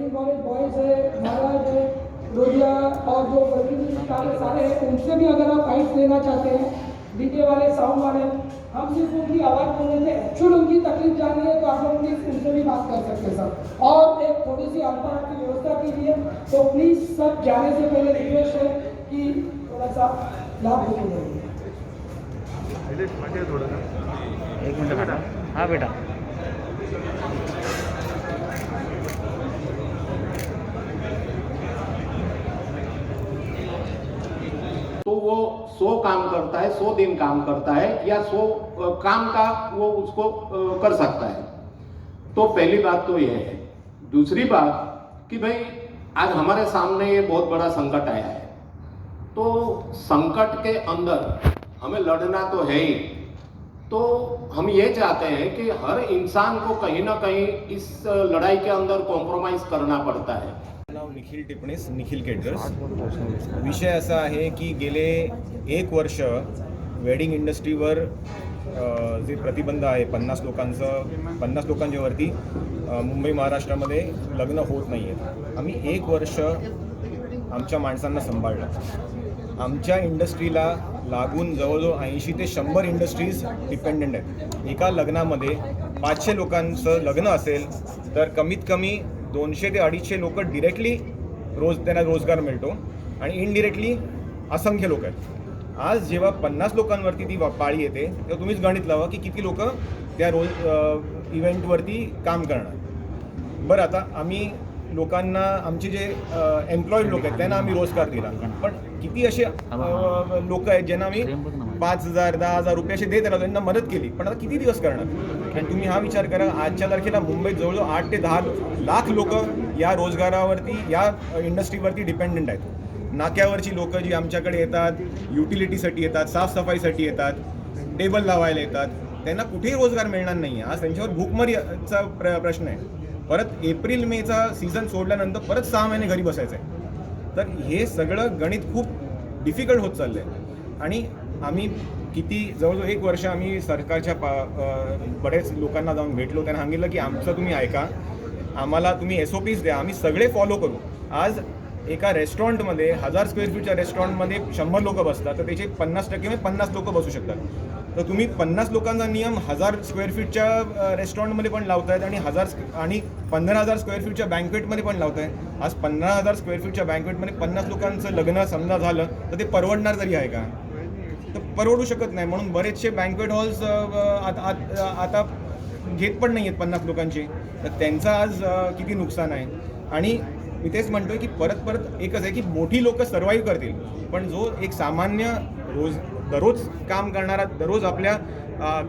Nursing college boys है, महाराज है, लोहिया और जो वर्किंग सारे हैं, उनसे भी अगर आप फाइट्स लेना चाहते हैं, डीजे वाले, साउंड वाले, हम सिर्फ उनकी आवाज़ बोल रहे थे, एक्चुअल उनकी तकलीफ जाननी है तो आप लोग प्लीज़ उनसे भी बात कर सकते हैं सर। और एक थोड़ी सी अल्पाहार की व्यवस्था कीजिए, तो प्लीज़ सब जाने से पहले रिक्वेस्ट है कि थोड़ा सा लाभ होते जाइए। एक मिनट बेटा। हाँ बेटा। तो वो 100 काम करता है, 100 दिन काम करता है या 100 काम का वो उसको कर सकता है। तो पहली बात तो ये है। दूसरी बात कि भाई आज हमारे सामने ये बहुत बड़ा संकट आया है, तो संकट के अंदर हमें लड़ना तो है ही। तो हम ये चाहते हैं कि हर इंसान को कहीं ना कहीं इस लड़ाई के अंदर कॉम्प्रोमाइज करना पड़ता है। नाव निखिल टिपणीस, निखिल केटरर्स। विषय असा आहे की गेले 1 वर्ष वेडिंग इंडस्ट्रीवर जे प्रतिबंध आहे 50 लोकांच्या वरती मुंबई महाराष्ट्रामध्ये लग्न होत नाही आहेत। आम्ही 1 वर्ष आमच्या माणसांना सांभाळलं। आमच्या इंडस्ट्रीला लागून जवळजवळ 80 ते 100 इंडस्ट्रीज डिपेंडंट आहेत। एका लग्नामध्ये 500 लोकांचं लग्न असेल तर कमीत कमी 200 ते 250 लोक डिरेक्टली त्यांना रोजगार मिळतो आणि इनडिरेक्टली असंख्य लोक आहेत। आज जेव्हा 50 लोकांवरती ती पाळी येते तेव्हा तुम्हीच गणित लावा की किती लोक त्या इव्हेंटवरती काम करणार। बरं, आता आम्ही लोकांना आमचे जे एम्प्लॉईड लोक आहेत त्यांना आम्ही रोजगार दिला, पण किती असे लोक आहेत ज्यांना आम्ही 5,000 10,000 रुपये असे देत राहिलो, त्यांना मदत केली, पण आता किती दिवस करणार? आणि तुम्ही हा विचार करा, आजच्या तारखेला मुंबईत जवळजवळ 8 ते 10 लाख लोक या रोजगारावरती, या इंडस्ट्रीवरती डिपेंडंट आहेत। नाक्यावरची लोक जी आमच्याकडे येतात, युटिलिटीसाठी येतात, साफसफाईसाठी येतात, टेबल लावायला येतात, त्यांना कुठेही रोजगार मिळणार नाही आहे। आज त्यांच्यावर भूकमरीचा प्रश्न आहे। परत एप्रिल मेचा सीझन सोडल्यानंतर परत 6 महिने घरी बसायचं आहे। तर हे सगळं गणित खूप डिफिकल्ट होत चाललं आहे। आणि आम्ही जवळजवळ 1 वर्ष आम्ही सरकारच्या बरेच लोकांना जाऊन भेटलो, त्यांना सांगितलं की आमचं तुम्ही ऐका, आम्हाला तुम्ही SOPs द्या, आम्ही सगळे फॉलो करू। आज एका रेस्टॉरंटमध्ये 1000 स्क्वेअर फीटच्या रेस्टॉरंटमध्ये 100 लोक बसतात, तर त्याचे 50% 50 लोक बसू शकतात। तर तुम्ही 50 लोकांचा नियम 1000 स्क्वेअर फीटच्या रेस्टॉरंटमध्ये पण लावतायत आणि 15,000 स्क्वेअर फीटच्या बँक्वेटमध्ये पण लावताय। आज 15,000 स्क्वेअर फीटच्या बँक्वेटमध्ये 50 लोकांचं लग्न समजा झालं तर ते परवडणार तरी आहे का? तर परवडू शकत नाही। म्हणून बरेचसे बँक्वेट हॉल्स आता घेत पण नाही आहेत 50 लोकांचे, तर त्यांचं आज किती नुकसान आहे। आणि मी तेच म्हणतोय की परत एकच आहे की मोठी लोक सर्वाईव्ह करतील, पण जो एक सामान्य दररोज काम करणारा, दररोज आपल्या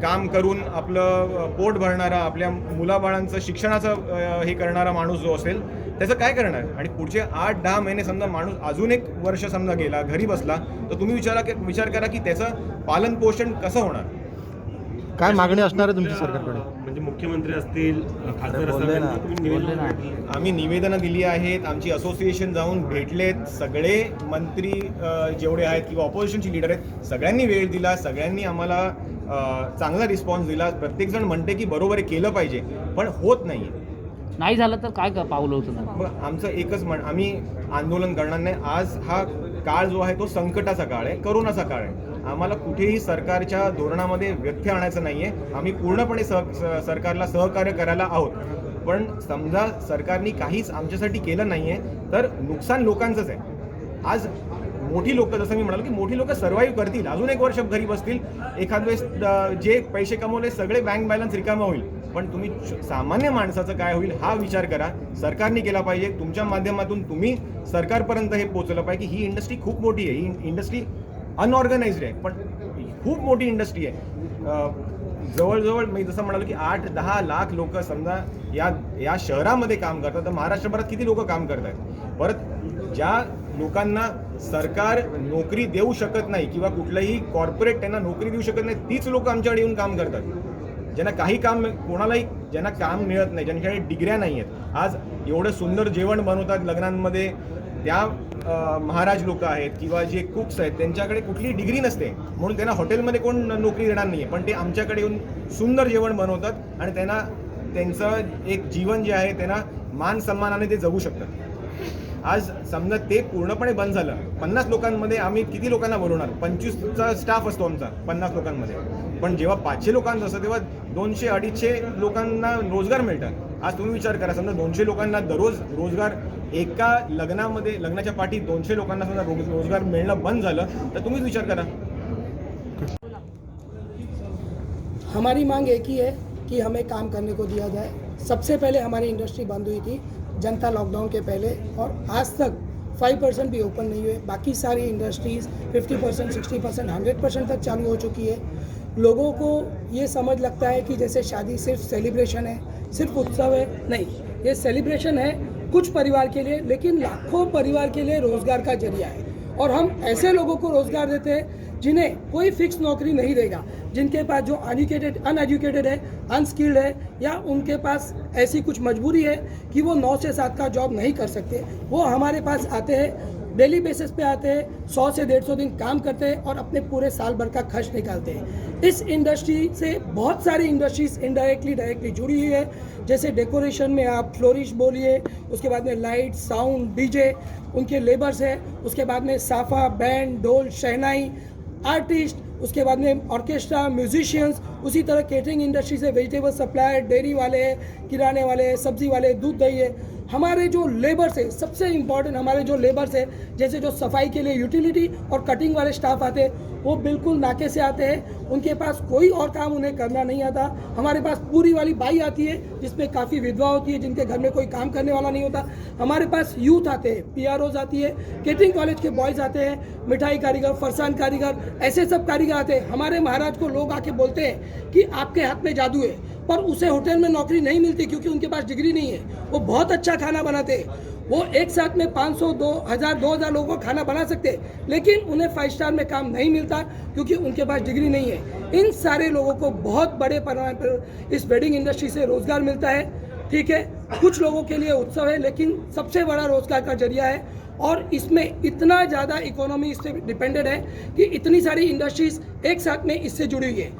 काम करून आपलं पोट भरणारा, आपल्या मुलाबाळांचं शिक्षणाचं हे करणारा माणूस जो असेल त्याचं काय करणार? आणि पुढचे 8-10 महिने समजा माणूस अजून 1 वर्ष समजा गेला, घरी बसला, तर तुम्ही विचार करा की त्याचं पालन पोषण कसं होणार? काय मागणी असणार आहे तुमची सरकारकडे? म्हणजे मुख्यमंत्री असतील, खासदार असतील, आम्ही निवेदनं दिली आहेत, आमची असोसिएशन जाऊन भेटलेत, सगळे मंत्री जेवढे आहेत किंवा ऑपोजिशनची लीडर आहेत सगळ्यांनी वेळ दिला, सगळ्यांनी आम्हाला चांगला रिस्पॉन्स दिला। प्रत्येकजण म्हणते की बरोबर केलं पाहिजे, पण होत नाही झालं तर काय पावलं होतं? मग आमचं एकच आम्ही आंदोलन करणार नाही। आज हा काळ जो आहे तो संकटाचा काळ आहे, करोनाचा काळ आहे। आम्हाला कुठेही सरकारच्या धोरणामध्ये व्यत्यय आणायचं नाही आहे। आम्ही पूर्णपणे सरकारला सहकार्य करायला आहोत, पण समजा सरकारने काहीच आमच्यासाठी केलं नाही आहे तर नुकसान लोकांचंच आहे। आज मोठी लोक, जसं मी म्हणालो की मोठी लोक सर्वाईव्ह करतील, अजून 1 वर्ष घरी बसतील, एखाद वेळेस जे पैसे कमवले सगळे बँक बॅलन्स रिकामा होईल, पण तुम्ही सामान्य माणसाचं काय होईल हा विचार करा। सरकारने केला पाहिजे, तुमच्या माध्यमातून तुम्ही सरकारपर्यंत हे पोहोचलं पाहिजे की ही इंडस्ट्री खूप मोठी आहे, ही इंडस्ट्री अनऑर्गनाइज्ड आहे पण खूप मोठी इंडस्ट्री आहे। जवळजवळ मी जसं म्हणालो की 8-10 लाख लोक समजा या शहरामध्ये काम करतात, तर महाराष्ट्रभरात किती लोक काम करत आहेत? परत ज्या लोकांना सरकार नोकरी देऊ शकत नाही किंवा कुठलंही कॉर्पोरेट त्यांना नोकरी देऊ शकत नाही, तीच लोक आमच्याकडे येऊन काम करतात। ज्यांना काही काम, कोणालाही ज्यांना काम मिळत नाही, ज्यांच्याकडे डिग्र्या नाही आहेत, आज एवढं सुंदर जेवण बनवतात लग्नांमध्ये, त्या महाराज लोक आहेत किंवा जे कुक्स आहेत त्यांच्याकडे कुठली डिग्री नसते, म्हणून त्यांना हॉटेलमध्ये कोण नोकरी देणार नाही आहे, पण ते आमच्याकडे येऊन सुंदर जेवण बनवतात आणि त्यांना त्यांचं एक जीवन जे आहे त्यांना मान सन्मानाने ते जगू शकतात. आज समजा ते पूर्णपणे बंद झालं, 50 लोकांमध्ये आम्ही किती लोकांना बोलवणार? 25चा स्टाफ असतो आमचा 50 लोकांमध्ये. पण जेव्हा 500 लोकांचं असतं तेव्हा 200-250 लोकांना रोजगार मिळतात. आज तुम्ही विचार करा, समजा 200 लोकांना दररोज रोजगार, एका लग्नाच्या पाठी 200 लोकांना समजा रोजगार मिळणं बंद झालं तर तुम्हीच विचार करा. हमारी मांग एक ही है कि हमें काम करने को दिया जाए. सबसे पहले हमारी इंडस्ट्री बंद हुई थी जनता लॉकडाउन के पहले, और आज तक 5% भी ओपन नहीं हुए. बाकी सारी इंडस्ट्रीज़ 50%, 60%, 100% तक चालू हो चुकी है. लोगों को ये समझ लगता है कि जैसे शादी सिर्फ सेलिब्रेशन है, सिर्फ उत्सव है. नहीं, ये सेलिब्रेशन है कुछ परिवार के लिए, लेकिन लाखों परिवार के लिए रोज़गार का जरिया है. और हम ऐसे लोगों को रोज़गार देते हैं जिन्हें कोई फिक्स नौकरी नहीं देगा, जिनके पास जो अनएजुकेटेड है, अनस्किल्ड है, या उनके पास ऐसी कुछ मजबूरी है कि वो 9 से 7 का जॉब नहीं कर सकते, वो हमारे पास आते हैं, डेली बेसिस पे आते हैं, 100 से 150 दिन काम करते हैं और अपने पूरे साल भर का खर्च निकालते हैं. इस इंडस्ट्री से बहुत सारी इंडस्ट्रीज इनडायरेक्टली डायरेक्टली जुड़ी हुई है. जैसे डेकोरेशन में आप फ्लोरिश बोलिए, उसके बाद में लाइट, साउंड, डीजे, उनके लेबर्स हैं. उसके बाद में साफा, बैंड, ढोल, शहनाई, आर्टिस्ट, उसके बाद में ऑर्केस्ट्रा, म्यूजिशियंस. उसी तरह केटरिंग इंडस्ट्री से वेजिटेबल सप्लायर, डेयरी वाले, किराने वाले, सब्जी वाले, दूध दही है. हमारे जो लेबर्स है, सबसे इम्पॉर्टेंट हमारे जो लेबर्स है, जैसे जो सफाई के लिए यूटिलिटी और कटिंग वाले स्टाफ आते हैं, वो बिल्कुल नाके से आते हैं. उनके पास कोई और काम उन्हें करना नहीं आता. हमारे पास पूरी वाली बाई आती है जिसमें काफ़ी विधवा होती है, जिनके घर में कोई काम करने वाला नहीं होता. हमारे पास यूथ आते हैं, PROs आती है, केटरिंग कॉलेज के बॉयज़ आते हैं, मिठाई कारीगर, फरसान कारीगर, ऐसे सब कारीगर आते हैं. हमारे महाराज को लोग आके बोलते हैं कि आपके हाथ में जादू है, पर उसे होटल में नौकरी नहीं मिलती क्योंकि उनके पास डिग्री नहीं है. वो बहुत अच्छा खाना बनाते हैं, वो एक साथ में 500, 2000 लोगों को खाना बना सकते हैं, लेकिन उन्हें 5 स्टार में काम नहीं मिलता क्योंकि उनके पास डिग्री नहीं है. इन सारे लोगों को बहुत बड़े पैमाने पर इस वेडिंग इंडस्ट्री से रोज़गार मिलता है. ठीक है, कुछ लोगों के लिए उत्सव है, लेकिन सबसे बड़ा रोज़गार का जरिया है. और इसमें इतना ज़्यादा इकोनॉमी इससे डिपेंडेड है कि इतनी सारी इंडस्ट्रीज़ एक साथ में इससे जुड़ी हुई है.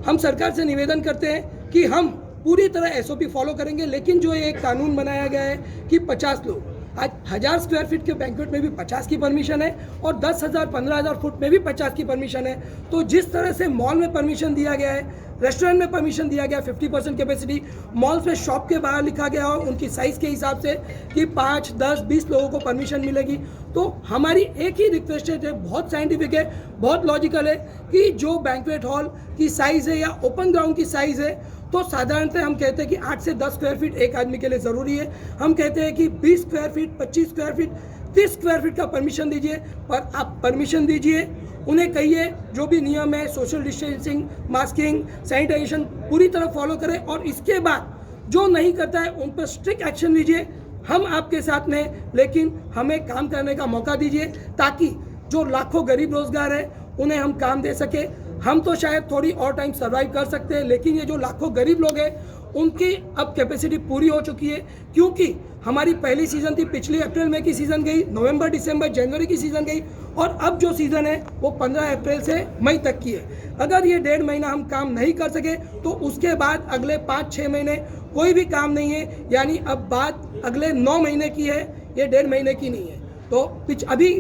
हम सरकार से निवेदन करते हैं कि हम पूरी तरह SOP फॉलो करेंगे, लेकिन जो एक कानून बनाया गया है कि 50 लोग, आज 1000 स्क्वायर फीट के बैंक्वेट में भी 50 की परमिशन है और 10,000 15,000 फुट में भी 50 की परमिशन है. तो जिस तरह से मॉल में परमिशन दिया गया है, रेस्टोरेंट में परमिशन दिया गया 50% कैपेसिटी, मॉल्स में शॉप के बाहर लिखा गया हो उनकी साइज़ के हिसाब से कि 5, 10, 20 लोगों को परमिशन मिलेगी. तो हमारी एक ही रिक्वेस्ट है, बहुत साइंटिफिक है, बहुत लॉजिकल है, कि जो बैंक्वेट हॉल की साइज़ है या ओपन ग्राउंड की साइज़ है, तो साधारणतः हम कहते हैं कि 8 से 10 स्क्वायर फीट एक आदमी के लिए ज़रूरी है. हम कहते हैं कि 20 square feet, 25 square feet, 30 square feet का परमिशन दीजिए. पर आप परमिशन दीजिए, उन्हें कहिए जो भी नियम है, सोशल डिस्टेंसिंग, मास्किंग, सैनिटाइजेशन पूरी तरह फॉलो करें, और इसके बाद जो नहीं करता है उन पर स्ट्रिक्ट एक्शन लीजिए. हम आपके साथ में, लेकिन हमें काम करने का मौका दीजिए ताकि जो लाखों गरीब रोजगार है उन्हें हम काम दे सके. हम तो शायद थोड़ी और टाइम सर्वाइव कर सकते हैं, लेकिन ये जो लाखों गरीब लोग हैं उनकी अब कैपेसिटी पूरी हो चुकी है, क्योंकि हमारी पहली सीज़न थी, पिछली अप्रैल मई की सीज़न गई, नवंबर, दिसंबर, जनवरी की सीज़न गई, और अब जो सीज़न है वो 15 अप्रैल से मई तक की है. अगर ये 1.5 महीना हम काम नहीं कर सके तो उसके बाद अगले 5-6 महीने कोई भी काम नहीं है. यानी अब बात अगले 9 महीने की है, ये 1.5 महीने की नहीं है. तो अभी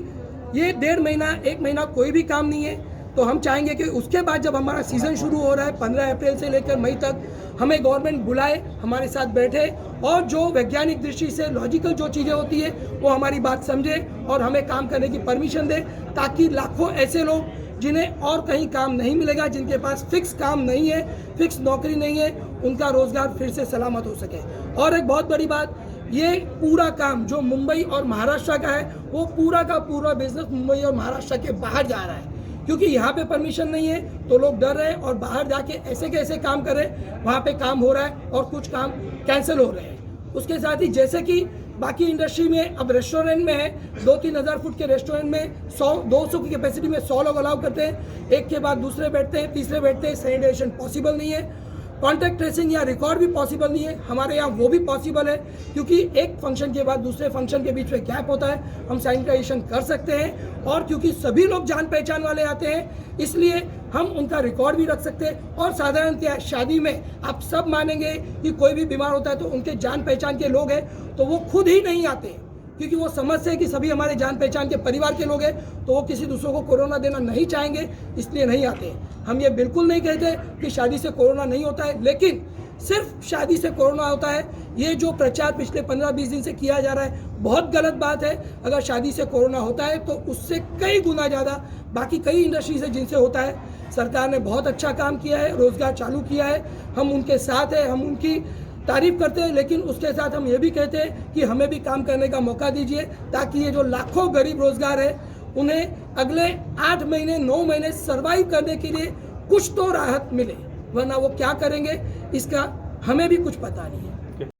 ये 1.5 महीना, 1 महीना कोई भी काम नहीं है. तो हम चाहेंगे कि उसके बाद जब हमारा सीज़न शुरू हो रहा है 15 अप्रैल से लेकर मई तक, हमें गवर्नमेंट बुलाए, हमारे साथ बैठे, और जो वैज्ञानिक दृष्टि से लॉजिकल जो चीज़ें होती है वो हमारी बात समझे और हमें काम करने की परमिशन दे, ताकि लाखों ऐसे लोग जिन्हें और कहीं काम नहीं मिलेगा, जिनके पास फिक्स काम नहीं है, फिक्स नौकरी नहीं है, उनका रोज़गार फिर से सलामत हो सके. और एक बहुत बड़ी बात, ये पूरा काम जो मुंबई और महाराष्ट्र का है, वो पूरा का पूरा बिजनेस मुंबई और महाराष्ट्र के बाहर जा रहा है, क्योंकि यहाँ पे परमिशन नहीं है तो लोग डर रहे हैं और बाहर जाके ऐसे कैसे काम कर रहे हैं. वहाँ पे काम हो रहा है और कुछ काम कैंसिल हो रहे हैं. उसके साथ ही जैसे कि बाकी इंडस्ट्री में अब रेस्टोरेंट में है, 2-3 हज़ार फुट के रेस्टोरेंट में 100-200 की कैपेसिटी में 100 लोग अलाउ करते हैं, एक के बाद दूसरे बैठते हैं, तीसरे बैठते हैं. सैनिटाइजेशन पॉसिबल नहीं है, कॉन्टैक्ट ट्रेसिंग या रिकॉर्ड भी पॉसिबल नहीं है. हमारे यहाँ वो भी पॉसिबल है, क्योंकि एक फंक्शन के बाद दूसरे फंक्शन के बीच में गैप होता है, हम सैनिटाइजेशन कर सकते हैं. और क्योंकि सभी लोग जान पहचान वाले आते हैं, इसलिए हम उनका रिकॉर्ड भी रख सकते हैं। और साधारणतः शादी में आप सब मानेंगे कि कोई भी बीमार होता है तो उनके जान पहचान के लोग हैं तो वो खुद ही नहीं आते, क्योंकि वो समझते हैं कि सभी हमारे जान पहचान के परिवार के लोग हैं, तो वो किसी दूसरों को कोरोना देना नहीं चाहेंगे, इसलिए नहीं आते। हम ये बिल्कुल नहीं कहते कि शादी से कोरोना नहीं होता है, लेकिन सिर्फ शादी से कोरोना होता है, ये जो प्रचार पिछले 15-20 दिन से किया जा रहा है बहुत गलत बात है। अगर शादी से कोरोना होता है तो उससे कई गुना ज़्यादा बाकी कई इंडस्ट्री से जिनसे होता है। सरकार ने बहुत अच्छा काम किया है, रोजगार चालू किया है, हम उनके साथ हैं, हम उनकी तारीफ करते हैं, लेकिन उसके साथ हम ये भी कहते हैं कि हमें भी काम करने का मौका दीजिए, ताकि ये जो लाखों गरीब रोजगार है उन्हें अगले 8 महीने 9 महीने सर्वाइव करने के लिए कुछ तो राहत मिले, वरना वो क्या करेंगे इसका हमें भी कुछ पता नहीं है।